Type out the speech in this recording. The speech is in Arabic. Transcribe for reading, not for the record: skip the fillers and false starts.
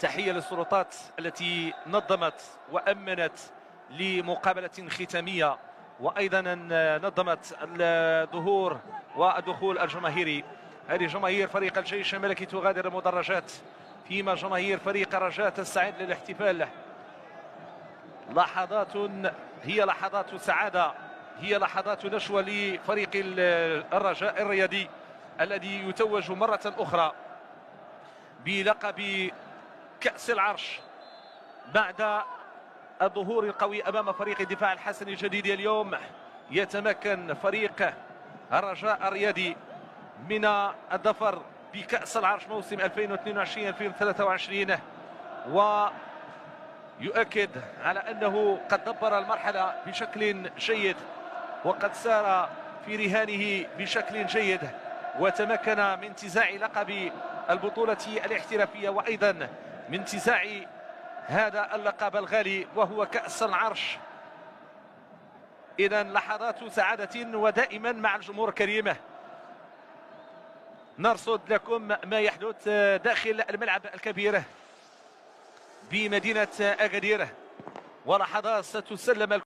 تحية للسلطات التي نظمت وأمنت لمقابلة ختامية، وأيضا نظمت الظهور والدخول الجماهيري. هذه جماهير فريق الجيش الملكي تغادر المدرجات، فيما جماهير فريق الرجاء تستعد للاحتفال. لحظات هي لحظات سعادة، هي لحظات نشوة لفريق الرجاء الرياضي الذي يتوج مرة أخرى بلقب كأس العرش بعد الظهور القوي أمام فريق الدفاع الحسني الجديد. اليوم يتمكن فريق الرجاء الرياضي من الظفر بكأس العرش موسم 2022-2023، ويؤكد على أنه قد دبر المرحلة بشكل جيد وقد سار في رهانه بشكل جيد، وتمكن من انتزاع لقب البطولة الاحترافية وأيضا من انتزاع هذا اللقب الغالي وهو كأس العرش. إذا لحظات سعادة، ودائما مع الجمهور الكريم نرصد لكم ما يحدث داخل الملعب الكبير بمدينة أغادير، ولحظات ستسلم